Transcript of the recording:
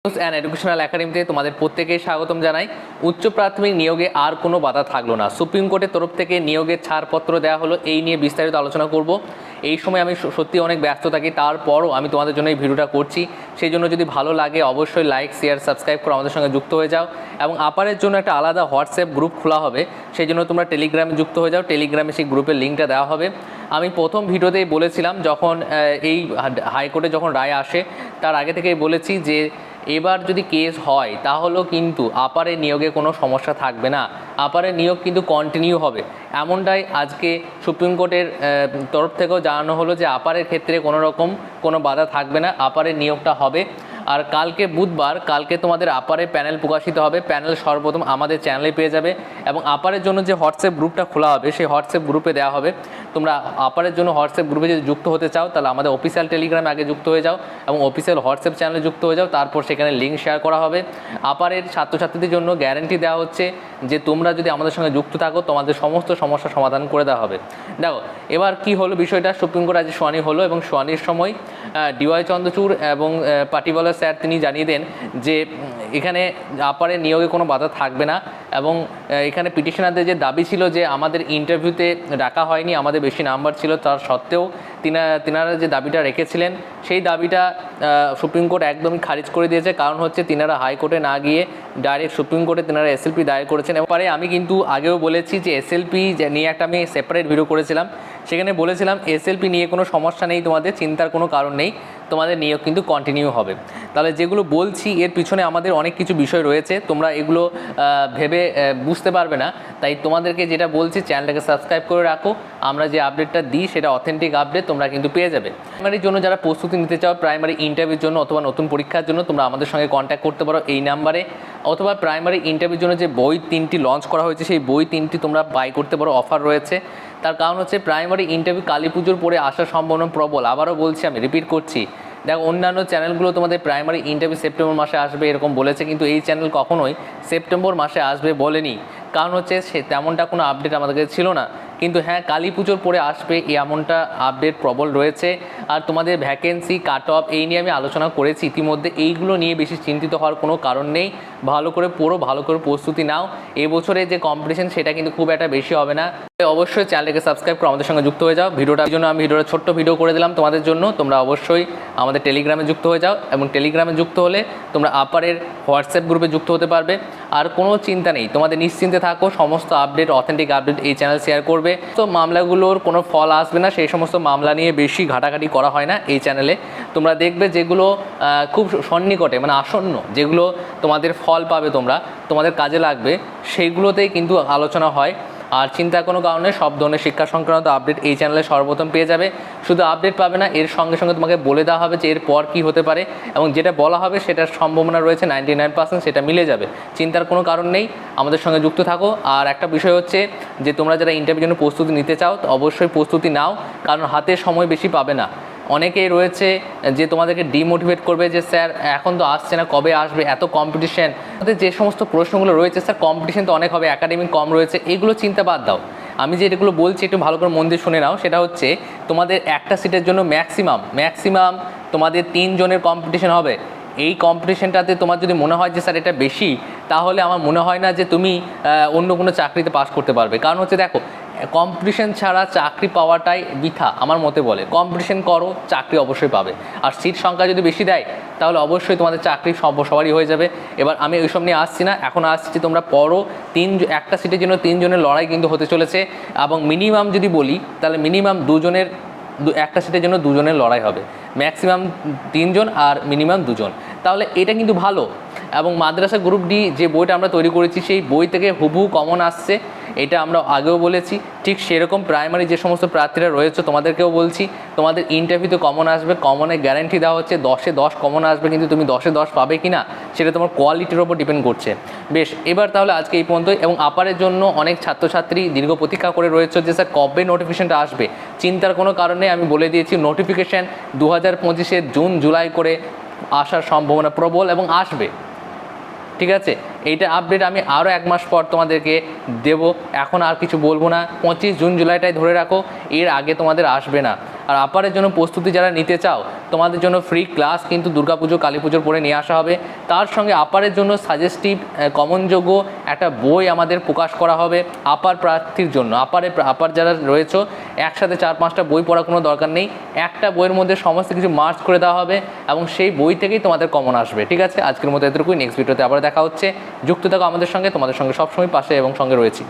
And educational একাডেমিতে তোমাদের প্রত্যেকেই স্বাগতম জানাই। উচ্চ প্রাথমিক নিয়োগে আর কোনো বাধা থাকলো না, সুপ্রিম কোর্টের তরফ থেকে নিয়োগের ছাড়পত্র দেওয়া হলো। এই নিয়ে বিস্তারিত আলোচনা করব। এই সময় আমি সত্যি অনেক ব্যস্ত থাকি, তারপরও আমি তোমাদের জন্য এই ভিডিওটা করছি। সেই জন্য যদি ভালো লাগে অবশ্যই লাইক, শেয়ার, সাবস্ক্রাইব করে আমাদের সঙ্গে যুক্ত হয়ে যাও। এবং আপারের জন্য একটা আলাদা হোয়াটসঅ্যাপ গ্রুপ খোলা হবে, সেই জন্য তোমরা টেলিগ্রামে যুক্ত হয়ে যাও। টেলিগ্রামে সেই গ্রুপের লিঙ্কটা দেওয়া হবে। আমি প্রথম ভিডিওতেই বলেছিলাম, যখন এই হাইকোর্টে যখন রায় আসে তার আগে থেকেই বলেছি যে এবার যদি কেস হয় তাহলেও কিন্তু আপারের নিয়োগে কোনো সমস্যা থাকবে না, আপারের নিয়োগ কিন্তু কন্টিনিউ হবে। এমনটাই আজকে সুপ্রিম কোর্টের তরফ থেকেও জানানো হলো যে আপারের ক্ষেত্রে কোনো বাধা থাকবে না, আপারের নিয়োগটা হবে। আর কালকে বুধবার, কালকে তোমাদের আপারের প্যানেল প্রকাশিত হবে। প্যানেল সর্বপ্রথম আমাদের চ্যানেলে পেয়ে যাবে এবং আপারের জন্য যে হোয়াটসঅ্যাপ গ্রুপটা খোলা হবে সেই হোয়াটসঅ্যাপ গ্রুপে দেওয়া হবে। তোমরা আপারের জন্য হোয়াটসঅ্যাপ গ্রুপে যদি যুক্ত হতে চাও তাহলে আমাদের অফিসিয়াল টেলিগ্রামে আগে যুক্ত হয়ে যাও এবং অফিসিয়াল হোয়াটসঅ্যাপ চ্যানেলে যুক্ত হয়ে যাও, তারপর সেখানে লিঙ্ক শেয়ার করা হবে। আপারের ছাত্রছাত্রীদের জন্য গ্যারান্টি দেওয়া হচ্ছে যে তোমরা যদি আমাদের সঙ্গে যুক্ত থাকো তোমাদের সমস্ত সমস্যার সমাধান করে দেওয়া হবে। দেখো এবার কি হলো বিষয়টা, সুপ্রিম কোর্ট আজ শুনানি হলো এবং শুনানির সময় ডিওয়াই চন্দ্রচূড় এবং পাটিওয়ালা স্যার তিনি জানিয়ে দেন যে এখানে আপারের নিয়োগে কোনো বাধা থাকবে না। এবং এখানে পিটিশনারদের যে দাবি ছিল যে আমাদের ইন্টারভিউতে ডাকা হয়নি, আমাদের বেশি নাম্বার ছিল, তার সত্ত্বেও তিনারা যে দাবিটা রেখেছিলেন সেই দাবিটা সুপ্রিম কোর্ট একদমই খারিজ করে দিয়েছে। কারণ হচ্ছে তিনারা হাইকোর্টে না গিয়ে ডাইরেক্ট সুপ্রিম কোর্টে তিনারা এসএলপি দায়ের করেছেন। এবারে আমি কিন্তু আগেও বলেছি যে এসএলপি নিয়ে একটা আমি সেপারেট ভিডিও করেছিলাম, সেখানে বলেছিলাম এসএলপি নিয়ে কোনো সমস্যা নেই, তোমাদের চিন্তার কোনো কারণ নেই, তোমাদের নিয়োগ কিন্তু কন্টিনিউ হবে। তাহলে যেগুলো বলছি এর পিছনে আমাদের অনেক কিছু বিষয় রয়েছে, তোমরা এগুলো ভেবে বুঝতে পারবে না। তাই তোমাদেরকে যেটা বলছি চ্যানেলটাকে সাবস্ক্রাইব করে রাখো, আমরা যে আপডেটটা দিই সেটা অথেন্টিক আপডেট তোমরা কিন্তু পেয়ে যাবে। প্রাইমারির জন্য যারা প্রস্তুতি নিতে চাও, প্রাইমারি ইন্টারভিউর জন্য অথবা নতুন পরীক্ষার জন্য তোমরা আমাদের সঙ্গে কন্ট্যাক্ট করতে পারো এই নাম্বারে। অথবা প্রাইমারি ইন্টারভিউর জন্য যে বই 3টি লঞ্চ করা হয়েছে সেই বই 3টি তোমরা বাই করতে পারো, অফার রয়েছে। তার কারণ হচ্ছে প্রাইমারি ইন্টারভিউ কালী পুজোর পরে আসার সম্ভাবনা প্রবল। আবারও বলছি, আমি রিপিট করছি, দেখো অন্যান্য চ্যানেলগুলো তোমাদের প্রাইমারি ইন্টারভিউ সেপ্টেম্বর মাসে আসবে এরকম বলেছে, কিন্তু এই চ্যানেল কখনোই সেপ্টেম্বর মাসে আসবে বলেনি। কারণ হচ্ছে সে তেমনটা কোনো আপডেট আমাদের কাছে ছিল না। কিন্তু হ্যাঁ, কালী পুজোর পরে আসবে এমনটা আপডেট প্রবল রয়েছে। আর তোমাদের ভ্যাকেন্সি, কাট অফ এই নিয়ে আমি আলোচনা করেছি ইতিমধ্যে, এইগুলো নিয়ে বেশি চিন্তিত হওয়ার কোনো কারণ নেই। ভালো করে পড়ো, ভালো করে প্রস্তুতি নাও। এবছরে যে কম্পিটিশন সেটা কিন্তু খুব একটা বেশি হবে না। অবশ্যই চ্যানেলকে সাবস্ক্রাইব করে আমাদের সঙ্গে যুক্ত হয়ে যাও। ভিডিওটার জন্য আমি ছোট্ট ভিডিও করে দিলাম তোমাদের জন্য। তোমরা অবশ্যই আমাদের টেলিগ্রামে যুক্ত হয়ে যাও এবং টেলিগ্রামে যুক্ত হলে তোমরা আপারের হোয়াটসঅ্যাপ গ্রুপে যুক্ত হতে পারবে। আর কোনো চিন্তা নেই, তোমাদের নিশ্চিন্তে থাকো, সমস্ত আপডেট, অথেন্টিক আপডেট এই চ্যানেল শেয়ার করবে। তো মামলাগুলোর কোনো ফল আসবে না, সেই সমস্ত মামলা নিয়ে বেশি ঘাটাঘাটি করা হয় না এই চ্যানেলে। তোমরা দেখবে যেগুলো খুব সন্নিকটে মানে আসন্ন, যেগুলো তোমাদের ফল পাবে তোমরা, তোমাদের কাজে লাগবে, সেইগুলোতেই কিন্তু আলোচনা হয়। আর চিন্তার কোনো কারণে সব ধরনের শিক্ষা সংক্রান্ত আপডেট এই চ্যানেলে সর্বপ্রথম পেয়ে যাবে। শুধু আপডেট পাবে না, এর সঙ্গে সঙ্গে তোমাকে বলে দেওয়া হবে যে এরপর কী হতে পারে, এবং যেটা বলা হবে সেটার সম্ভাবনা রয়েছে 99% সেটা মিলে যাবে। চিন্তার কোনো কারণ নেই, আমাদের সঙ্গে যুক্ত থাকো। আর একটা বিষয় হচ্ছে যে তোমরা যারা ইন্টারভিউর জন্য প্রস্তুতি নিতে চাও তো অবশ্যই প্রস্তুতি নাও, কারণ হাতে সময় বেশি পাবে না। অনেকেই রয়েছে যে তোমাদেরকে ডিমোটিভেট করবে যে স্যার এখন তো আসছে না, কবে আসবে, এত কম্পিটিশন। আমাদের যে সমস্ত প্রশ্নগুলো রয়েছে, স্যার কম্পিটিশন তো অনেক হবে, একাডেমিক কম রয়েছে, এইগুলো চিন্তা বাদ দাও। আমি যে এগুলো বলছি একটু ভালো করে মন দিয়ে শুনে নাও। সেটা হচ্ছে তোমাদের একটা সিটের জন্য ম্যাক্সিমাম তোমাদের 3 জনের কম্পিটিশন হবে। এই কম্পিটিশনটাতে তোমার যদি মনে হয় যে স্যার এটা বেশি, তাহলে আমার মনে হয় না যে তুমি অন্য কোনো চাকরিতে পাস করতে পারবে। কারণ হচ্ছে দেখো, কম্পিটিশন ছাড়া চাকরি পাওয়াটাই বৃথা আমার মতে বলে। কম্পিটিশন করো, চাকরি অবশ্যই পাবে। আর সিট সংখ্যা যদি বেশি দেয় তাহলে অবশ্যই তোমাদের চাকরি সবারই হয়ে যাবে। এবার আমি ওইসব নিয়ে আসছি না, এখন আসছি তোমরা পড়ো। একটা সিটের জন্য 3 জনের লড়াই কিন্তু হতে চলেছে। এবং মিনিমাম যদি বলি তাহলে মিনিমাম একটা সিটের জন্য 2 জনের লড়াই হবে। ম্যাক্সিমাম 3 জন আর মিনিমাম 2 জন। তাহলে এটা কিন্তু ভালো। এবং মাদ্রাসা গ্রুপ ডি যে বইটা আমরা তৈরি করেছি সেই বই থেকে হুবহু কমন আসছে, এটা আমরা আগেও বলেছি। ঠিক সেরকম প্রাইমারি যে সমস্ত প্রার্থীরা রয়েছে তোমাদেরকেও বলছি, তোমাদের ইন্টারভিউতে কমন আসবে, কমনের গ্যারান্টি দেওয়া হচ্ছে 10-এ 10 কমন আসবে। কিন্তু তুমি 10-এ 10 পাবে কি না সেটা তোমার কোয়ালিটির ওপর ডিপেন্ড করছে। বেশ, এবার তাহলে আজকে এই পর্যন্তই। এবং আপারের জন্য অনেক ছাত্রছাত্রী দীর্ঘ প্রতীক্ষা করে রয়েছে যে স্যার কবে নোটিফিকেশনটা আসবে। চিন্তার কোনো কারণে আমি বলে দিয়েছি, নোটিফিকেশান 2025-এর জুন জুলাই করে আসার সম্ভাবনা প্রবল এবং আসবে। ঠিক আছে, এইটা আপডেট আমি আরও 1 মাস পর তোমাদেরকে দেব। এখন আর কিছু বলবো না, 25 জুন জুলাইটাই ধরে রাখো, এর আগে তোমাদের আসবে না। আর আপারের জন্য প্রস্তুতি যারা নিতে চাও তোমাদের জন্য ফ্রি ক্লাস কিন্তু দুর্গাপুজো কালী পুজোর পরে নিয়ে আসা হবে। তার সঙ্গে আপারের জন্য সাজেস্টিভ কমনযোগ্য একটা বই আমাদের প্রকাশ করা হবে আপার প্রার্থীর জন্য। আপার যারা রয়েছে একসাথে 4-5টা বই পড়ার কোনো দরকার নেই, একটা বইয়ের মধ্যে সমস্ত কিছু মার্চ করে দেওয়া হবে এবং সেই বই থেকেই তোমাদের কমন আসবে। ঠিক আছে, আজকের মতো এতটুকুই। নেক্সট ভিডিওতে আবার দেখা হচ্ছে। যুক্ত থাকো আমাদের সঙ্গে, তোমাদের সঙ্গে সবসময় পাশে এবং সঙ্গে রয়েছি।